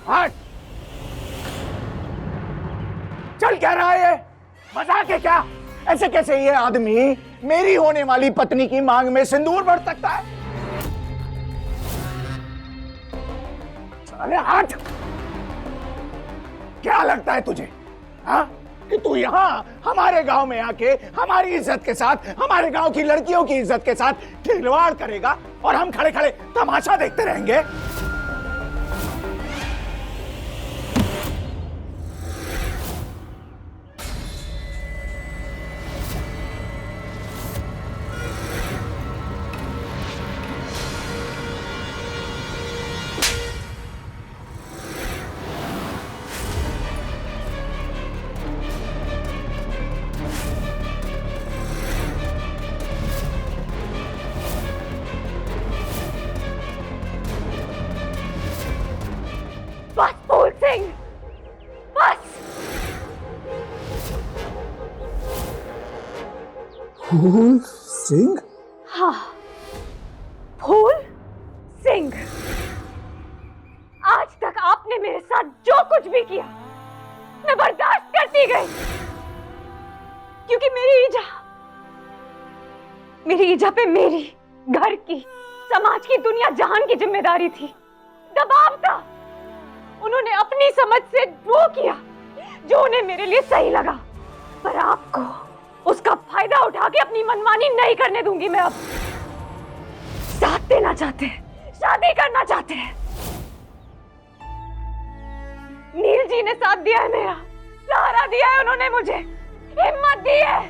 हट। चल क्या रहा है ये? मजाक है क्या? ऐसे कैसे ये आदमी मेरी होने वाली पत्नी की मांग में सिंदूर भर सकता है? अरे हट। क्या लगता है तुझे हाँ कि तू यहां हमारे गांव में आके हमारी इज्जत के साथ, हमारे गांव की लड़कियों की इज्जत के साथ खिलवाड़ करेगा और हम खड़े खड़े तमाशा देखते रहेंगे? बस फूल सिंह, बस। फूल सिंह? हाँ, फूल सिंह। आज तक आपने मेरे साथ जो कुछ भी किया मैं बर्दाश्त करती गई, क्योंकि मेरी ईजा पे मेरी घर की, समाज की, दुनिया जहान की जिम्मेदारी थी। दबाव था। उन्होंने अपनी समझ से वो किया जो उन्हें मेरे लिए सही लगा, पर आपको उसका फायदा उठा के अपनी मनमानी नहीं करने दूंगी मैं। अब साथ देना चाहते हैं, शादी करना चाहते हैं। नील जी ने साथ दिया है मेरा, सहारा दिया है उन्होंने मुझे, हिम्मत दी है,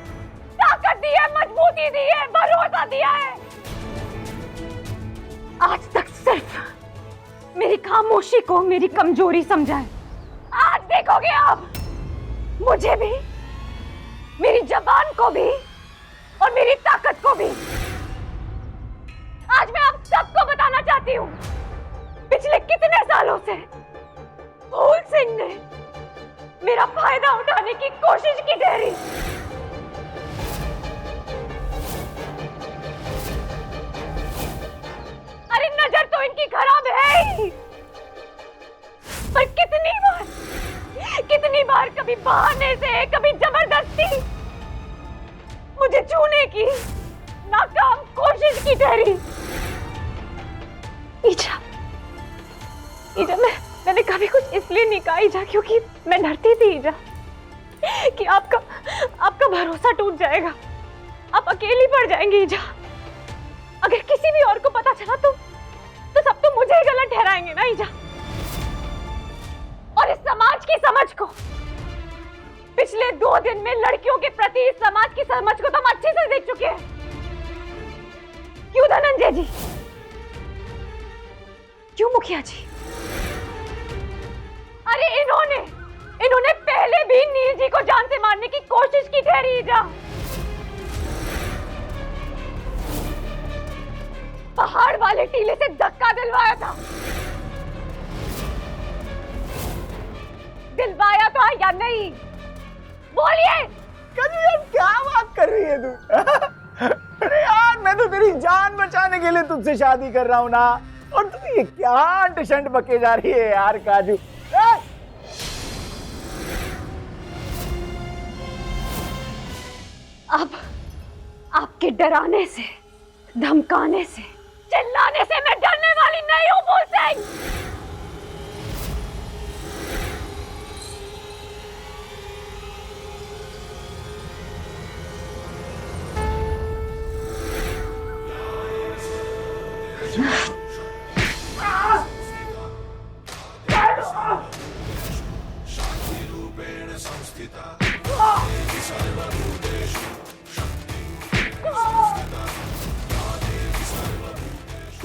ताकत दी है, मजबूती दी है, भरोसा दिया है। आज तक सिर्फ मेरी खामोशी को मेरी कमजोरी समझा है। आज देखोगे आप मुझे भी, मेरी जबान को भी और मेरी ताकत को भी। आज मैं आप सबको बताना चाहती हूँ, पिछले कितने सालों से फूल सिंह ने मेरा फायदा उठाने की कोशिश की ठहरी। अरे नजर तो इनकी खराब है ही, पर कितनी बार कभी बहाने से, कभी जबरदस्ती मुझे छूने की नाकाम कोशिश की ठहरी। ईजा, मैंने कभी कुछ इसलिए नहीं कहा ईजा, क्योंकि मैं डरती थी ईजा कि आपका भरोसा टूट जाएगा, आप अकेली पड़ जाएंगी ईजा। अगर किसी भी और को पता चला तो सब तो मुझे ही गलत ठहराएंगे ना ईजा। और इस समाज की समझ को, पिछले 2 दिन में लड़कियों के प्रति इस समाज की समझ को तो हम अच्छे से देख चुके हैं। क्यों धनंजय जी? क्यों मुखिया जी? अरे इन्होंने पहले भी नील जी को जान से मारने की कोशिश की ठहरी ईजा। पहाड़ वाले टीले से धक्का दिलवाया था या नहीं? बोलिए। क्या बात कर रही है तू? अरे यार, मैं तो तेरी जान बचाने के लिए तुझसे शादी कर रहा हूं ना, और तू ये क्या अंट-शंट बके जा रही है यार काजू। अब आपके डराने से, धमकाने से, चिल्लाने से मैं डरने वाली नहीं हूं फूल सिंह।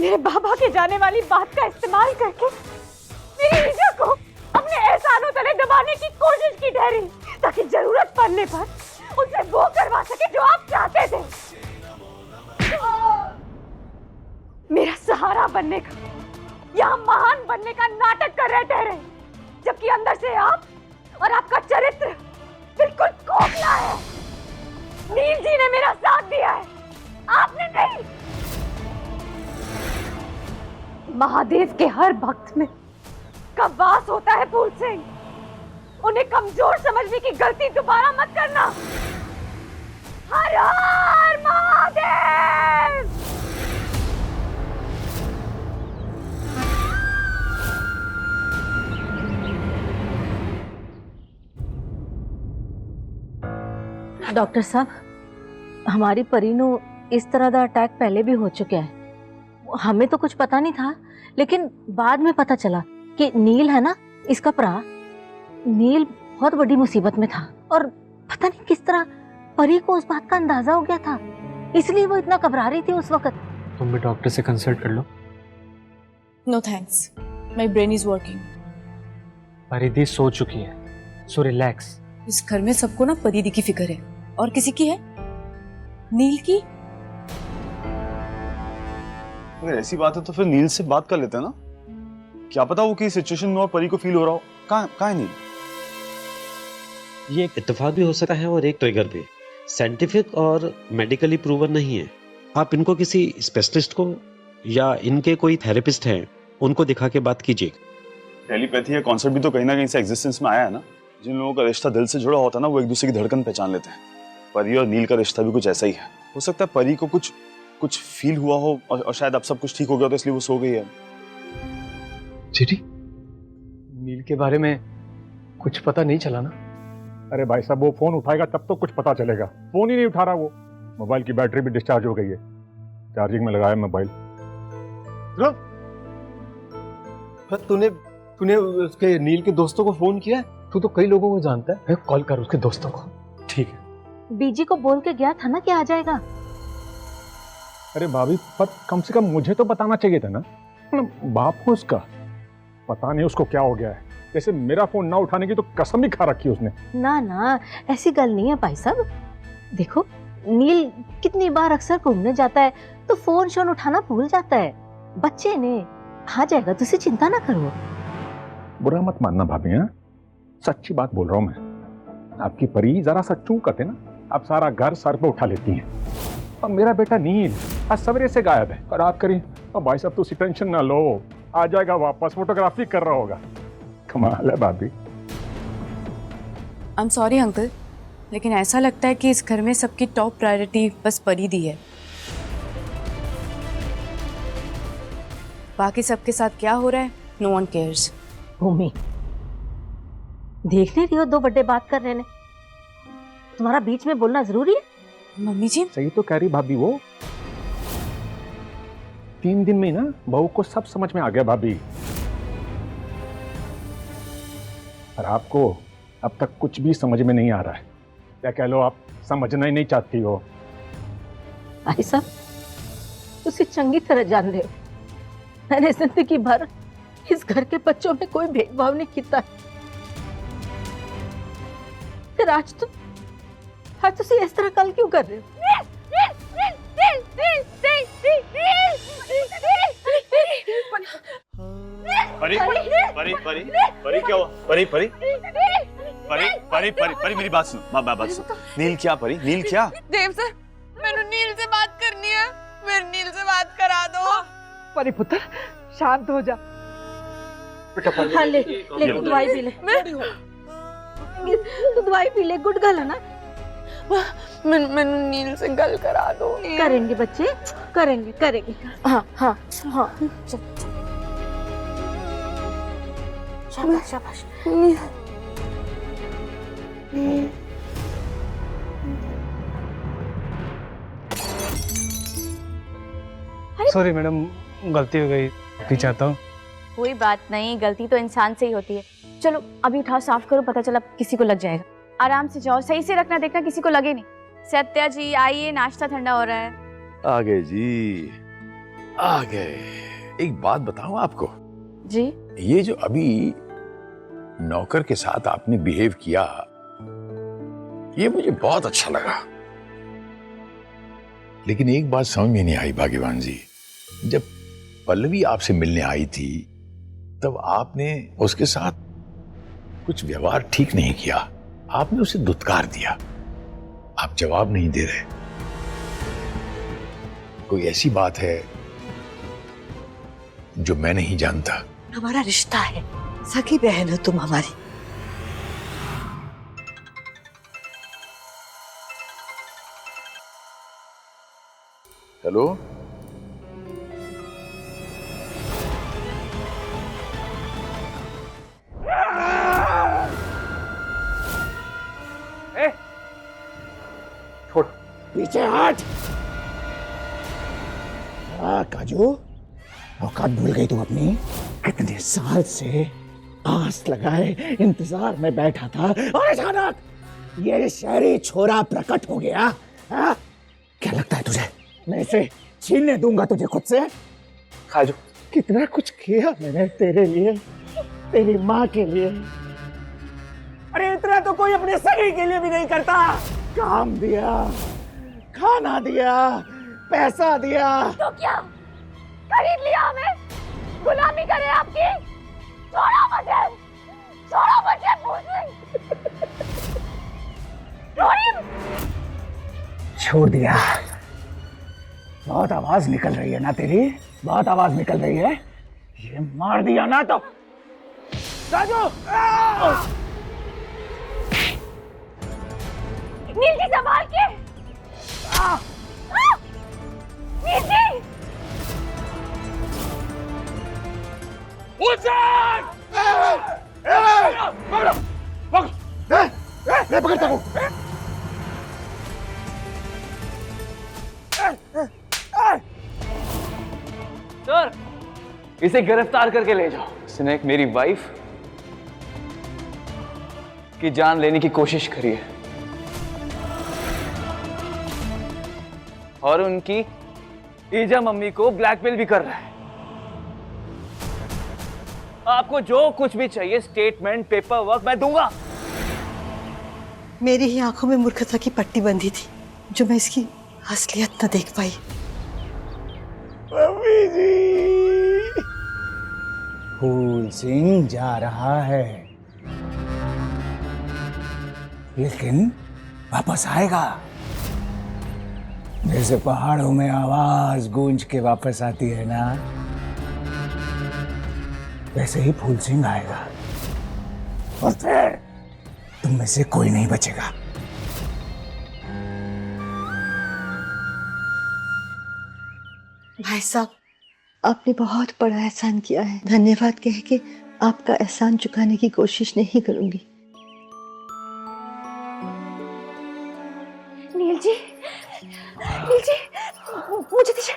मेरे बाबा के जाने वाली बात का इस्तेमाल करके मेरी ईजा को अपने एहसानों तले दबाने की कोशिश की ठहरी, ताकि जरूरत पड़ने पर उनसे वो करवा सके जो आप चाहते थे। मेरा सहारा बनने का, यहाँ महान बनने का नाटक कर रहे ठहरे, जबकि अंदर से आप और आपका चरित्र बिल्कुल खोखला है। नील जी ने मेरा साथ दिया है, आपने नहीं। महादेव के हर भक्त में का वास होता है फूल सिंह। उन्हें कमजोर समझने की गलती दोबारा मत करना। हर हर महादेव। डॉक्टर साहब, हमारी परी नू इस तरह का अटैक पहले भी हो चुका है। हमें तो कुछ पता नहीं था, लेकिन बाद में पता चला कि नील है ना, इसका भरा नील बहुत बड़ी मुसीबत में था और पता नहीं किस तरह परी को उस बात का अंदाजा हो गया था, इसलिए वो इतना घबरा रही थी उस वक्त। तुम भी डॉक्टर से कंसल्ट कर लो। No thanks, my brain is working. Paridhi सो चुकी है, सो रिलैक्स। इस घर में सबको ना परिधि की फिक्र है, और किसी की है? नील की? अगर ऐसी बात है तो फिर नील से बात कर लेते हैं ना। क्या पता वो किस सिचुएशन में और परी को फील हो रहा हो। कहाँ है नील? ये एक इत्तेफाक भी हो सकता है और एक ट्रिगर भी। साइंटिफिक और मेडिकली प्रूवन नहीं है। आप इनको किसी स्पेशलिस्ट को या इनके कोई थेरेपिस्ट हैं उनको दिखा के बात कीजिए। टेलीपैथी या कॉन्सेप्ट भी तो कहीं ना कहीं से एग्जिस्टेंस में आया है ना। जिन लोगों का रिश्ता दिल से जुड़ा होता है ना, वो एक दूसरे की धड़कन पहचान लेते हैं। परी और नील का रिश्ता भी कुछ ऐसा ही है। हो सकता है परी को कुछ फील हुआ हो और शायद अब सब कुछ ठीक हो गया तो इसलिए वो सो गई है। चीटी, नील के बारे में कुछ पता नहीं चला ना? अरे भाई साहब, वो फोन उठाएगा तब तो कुछ पता चलेगा। फोन ही नहीं उठा रहा वो। मोबाइल की बैटरी भी डिस्चार्ज हो गई है। चार्जिंग में लगाया मोबाइल। तूने उसके नील के दोस्तों को फोन किया? तू तो कई लोगों को जानता है। कॉल कर उसके दोस्तों को। ठीक है। बीजी को बोल के गया था ना कि आ जाएगा। अरे भाभी, पर कम से कम मुझे तो बताना चाहिए था ना। बाप को उसका पता नहीं उसको क्या हो गया है। जैसे मेरा फोन ना उठाने की तो कसम ही खा रखी उसने। ना ना, ऐसी गल नहीं है भाई साहब। देखो, नील कितनी बार अक्सर घूमने जाता है तो फोन शोन उठाना भूल जाता है। बच्चे ने आ जाएगा, तुझे चिंता ना करो। बुरा मत मानना भाभी, हाँ सच्ची बात बोल रहा हूँ मैं। आपकी परी जरा सा चूक करते ना, आप सारा घर सर पे उठा लेती हैं। और मेरा बेटा नील आज सवेरे से गायब है। और आप करिए, और भाई साहब तुझे टेंशन ना लो, आ जाएगा वापस। फोटोग्राफी कर रहा होगा। कमाल है भाभी। आई एम सॉरी अंकल, लेकिन ऐसा लगता है कि इस घर में सबकी टॉप प्रायोरिटी बस परिधि है। बाकी सबके साथ क्या हो रहा है, नो वन केयर्स। भूमि, देखने रही हो दो बड़े बात कर रहे ने, तुम्हारा बीच में बोलना जरूरी है? मम्मी जी, सही तो कह रही भाभी। वो 3 दिन में ना बहू को सब समझ में आ गया भाभी। और आपको अब तक कुछ भी समझ में नहीं आ रहा है। क्या कह लो, आप समझना ही नहीं चाहती हो। भाई साहब, तुझे चंगी तरह जान रहे हो, मैंने जिंदगी भर इस घर के बच्चों में कोई भेदभाव नहीं किया। फिर आज तुम इस तरह कल क्यों कर रहे हो? परी परी परी परी क्या हुआ? परी परी परी परी परी परी मेरी बात सुनो। बात सुनो। नील क्या? परी नील क्या? देव सर, मैंने नील से बात करनी है। मेरे नील से बात करा दो। परी पुत्र, शांत हो जा। हाँ, ले तू दवाई पी ले। तू दवाई पी ले, गुड गल है ना। मैंने नील से गल करा दो। करेंगे बच्चे, करेंगे। हाँ हाँ हाँ, चल शाबाश। सॉरी मैडम, गलती हो गई। भी चाहता हूँ। कोई बात नहीं, गलती तो इंसान से ही होती है। चलो अभी उठाओ, साफ करो, पता चला किसी को लग जाएगा। आराम से जाओ, सही से रखना, देखना किसी को लगे नहीं। सत्या जी आइए, नाश्ता ठंडा हो रहा है। आ गए जी, आ गए। एक बात बताऊं आपको जी? ये जो अभी नौकर के साथ आपने बिहेव किया, ये मुझे बहुत अच्छा लगा। लेकिन एक बात समझ में नहीं आई भाग्यवान जी, जब पल्लवी आपसे मिलने आई थी तब आपने उसके साथ कुछ व्यवहार ठीक नहीं किया। आपने उसे दुत्कार दिया। आप जवाब नहीं दे रहे। कोई ऐसी बात है जो मैं नहीं जानता? हमारा रिश्ता है, सगी बहन हो तुम हमारी। हेलो, छोड़। पीछे हट। काजू, औकात भूल गई तू अपनी? कितने साल से आस लगाए इंतजार में बैठा था और अचानक ये शहरी छोरा प्रकट हो गया। हाँ? क्या लगता है तुझे मैं इसे छीनने दूंगा तुझे खुद से? काजू, कितना कुछ किया मैंने तेरे लिए, तेरी माँ के लिए। अरे इतना तो कोई अपने सगे के लिए भी नहीं करता। काम दिया, खाना दिया, पैसा दिया। तो क्या खरीद लिया हमें? गुलामी करे आपकी? छोड़ो मुझे, छोड़ो मुझे छोड़ दिया। बहुत आवाज निकल रही है ना तेरी, बहुत आवाज निकल रही है। ये मार दिया ना तो राजू। नील जी संभाल के। नील जी मैं पकड़ता हूँ। सर, इसे गिरफ्तार करके ले जाओ। इसने एक मेरी वाइफ की जान लेने की कोशिश करी है और उनकी ईजा मम्मी को ब्लैकमेल भी कर रहा है। आपको जो कुछ भी चाहिए, स्टेटमेंट, पेपर वर्क, मैं दूंगा। मेरी ही आंखों में मूर्खता की पट्टी बंधी थी जो मैं इसकी असलियत न देख पाई। मम्मी जी, फूल सिंह जा रहा है लेकिन वापस आएगा। जैसे पहाड़ों में आवाज गूंज के वापस आती है ना, वैसे ही फूल सिंह आएगा और फिर तुम में से कोई नहीं बचेगा। भाई साहब, आपने बहुत बड़ा एहसान किया है। धन्यवाद कह के आपका एहसान चुकाने की कोशिश नहीं करूंगी। नील जी, नील जी मुझे दीजिए।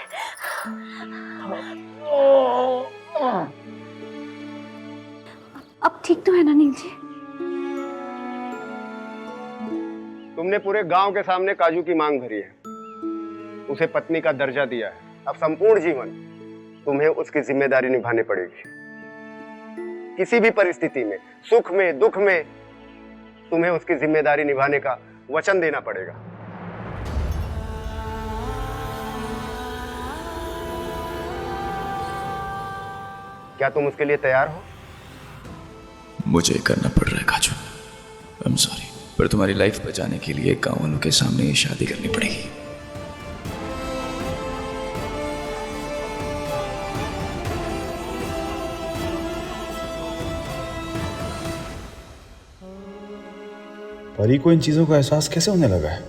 अब ठीक तो है ना नील जी? तुमने पूरे गांव के सामने काजू की मांग भरी है, उसे पत्नी का दर्जा दिया है। अब संपूर्ण जीवन तुम्हें उसकी जिम्मेदारी निभानी पड़ेगी। किसी भी परिस्थिति में, सुख में, दुख में, तुम्हें उसकी जिम्मेदारी निभाने का वचन देना पड़ेगा। क्या तुम उसके लिए तैयार हो? मुझे करना पड़ रहा है काजू, आई एम सॉरी, पर तुम्हारी लाइफ बचाने के लिए गांव वालों के सामने ये शादी करनी पड़ेगी। परी को इन चीजों का एहसास कैसे होने लगा है?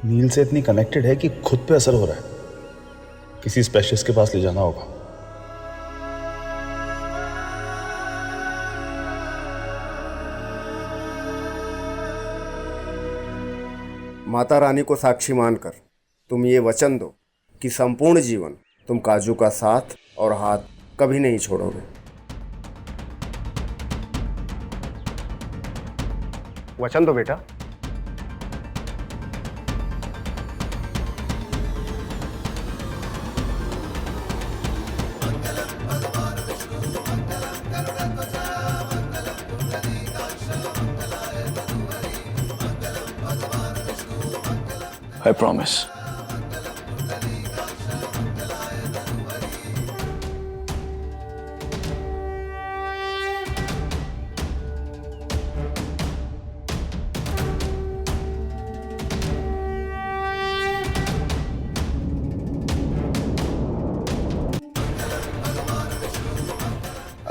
नील से इतनी कनेक्टेड है कि खुद पे असर हो रहा है। किसी स्पेशलिस्ट के पास ले जाना होगा। माता रानी को साक्षी मानकर तुम ये वचन दो कि संपूर्ण जीवन तुम काजू का साथ और हाथ कभी नहीं छोड़ोगे। वचन दो बेटा। I promise.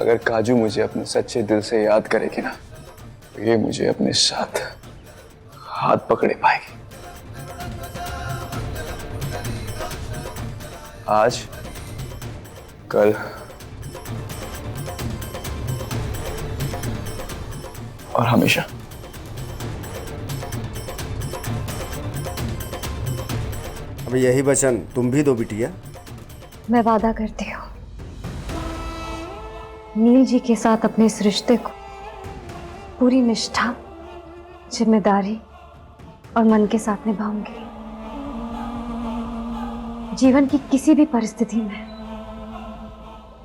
अगर काजू मुझे अपने सच्चे दिल से याद करेगी ना, तो ये मुझे अपने साथ हाथ पकड़े पाएगी। आज, कल और हमेशा। अब यही वचन तुम भी दो बिटिया। मैं वादा करती हूँ नील जी के साथ अपने इस रिश्ते को पूरी निष्ठा, जिम्मेदारी और मन के साथ निभाऊंगी। जीवन की किसी भी परिस्थिति में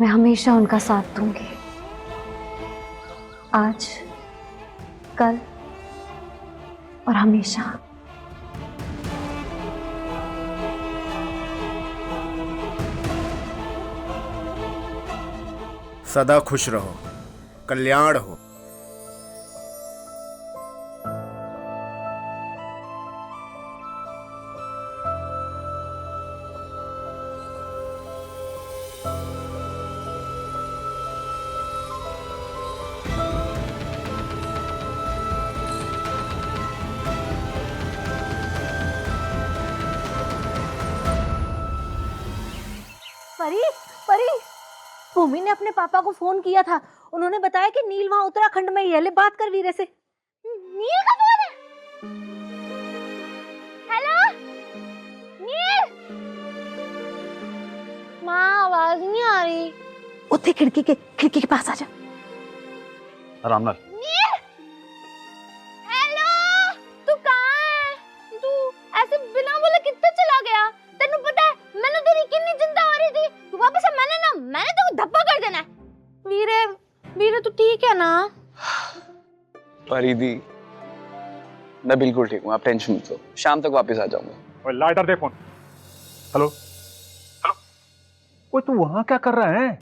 मैं हमेशा उनका साथ दूंगी। आज, कल और हमेशा। सदा खुश रहो, कल्याण हो। परी, परी, भूमि ने अपने पापा को फोन किया था। उन्होंने बताया कि नील वहां उत्तराखंड में ही है। ले बात कर वीरे से। नील का फोन है। हेलो नील। माँ आवाज नहीं आ रही। उत्ते खिड़की के पास आ जा। आराम नाल। नील, हेलो, तू कहाँ है? तू ऐसे बिना बोले कितना चला गया? तेनू पता है मैंने तेरी कितनी चिंता हो रही थी। तू वापस आ, मैंने तेको धप्पा कर देना है। वीरे, वीरे तू ठीक है ना? परिधि, मैं बिल्कुल ठीक हूँ, आप टेंशन मत लो, शाम तक वापस आ जाऊंगा। ओए लाइटर दे फोन। हेलो हेलो, ओए तू वहां क्या कर रहा है?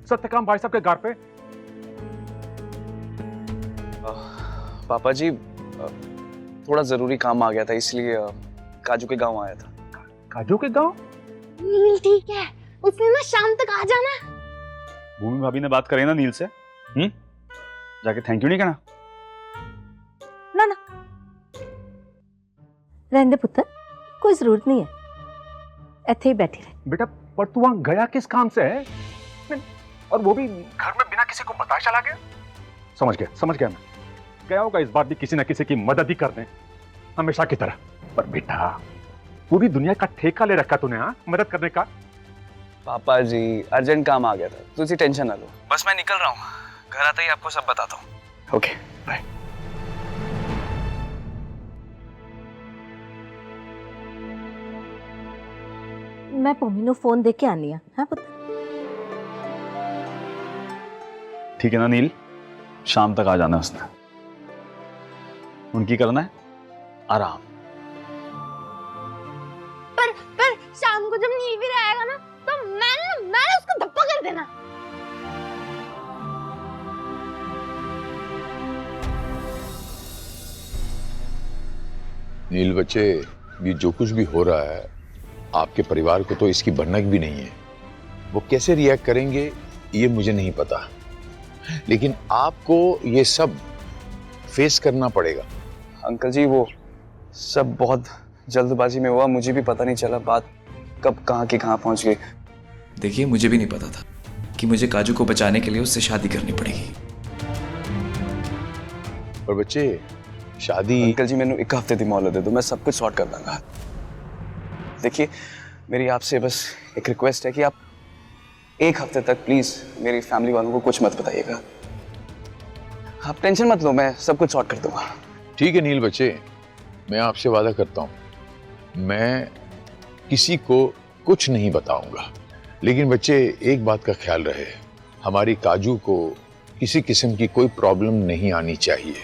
सत्यकाम भाई साहब के घर पे। पापा जी, थोड़ा जरूरी काम आ गया था, इसलिए काजू के गांव आया था। काजू के गांव? नील ठीक है, उसने ना शाम तक आ जाना। भूमि भाभी ने बात करी ना नील से? जाके थैंक यू नहीं कहना? ना ना, रहने पुत्र, कोई जरूरत नहीं है, ऐसे ही बैठी रहे। बेटा पर तू वहां गया किस काम से है? और वो भी घर में बिना किसी को बताए चला गया? समझ गया मैं। गया होगा इस बार भी किसी ना किसी की मदद ही करने, हमेशा की तरह। पर बेटा पूरी दुनिया का ठेका ले रखा तूने, हाँ, मदद करने का। पापा जी, अर्जेंट काम आ गया था, तुझे टेंशन ना लो। बस मैं निकल रहा हूँ, घर आते ही आपको सब बताता हूँ। Okay, bye. मैं भूमि को फोन दे के आनी है पुत्र। ठीक है ना नील, शाम तक आ जाना उसने। उनकी करना है आराम। पर शाम को जब नील भी रहेगा ना, तो मैंने उसको धप्पा कर देना। नील बच्चे, ये जो कुछ भी हो रहा है, आपके परिवार को तो इसकी भनक भी नहीं है। वो कैसे रिएक्ट करेंगे ये मुझे नहीं पता, लेकिन आपको ये सब फेस करना पड़ेगा। अंकल जी, वो सब बहुत जल्दबाजी में हुआ, मुझे भी पता नहीं चला बात कब कहाँ की कहाँ पहुँच गई। देखिए, मुझे भी नहीं पता था कि मुझे काजू को बचाने के लिए उससे शादी करनी पड़ेगी। पर बच्चे, शादी। अंकल जी, मैंने 1 हफ्ते दी मोहलत दे दो, मैं सब कुछ सॉर्ट कर दूंगा। देखिए, मेरी आपसे बस एक रिक्वेस्ट है कि आप 1 हफ्ते तक प्लीज मेरी फैमिली वालों को कुछ मत बताइएगा। आप टेंशन मत लो, मैं सब कुछ सॉर्ट कर दूंगा। ठीक है नील बच्चे, मैं आपसे वादा करता हूँ, मैं किसी को कुछ नहीं बताऊंगा। लेकिन बच्चे, एक बात का ख्याल रहे, हमारी काजू को किसी किस्म की कोई प्रॉब्लम नहीं आनी चाहिए।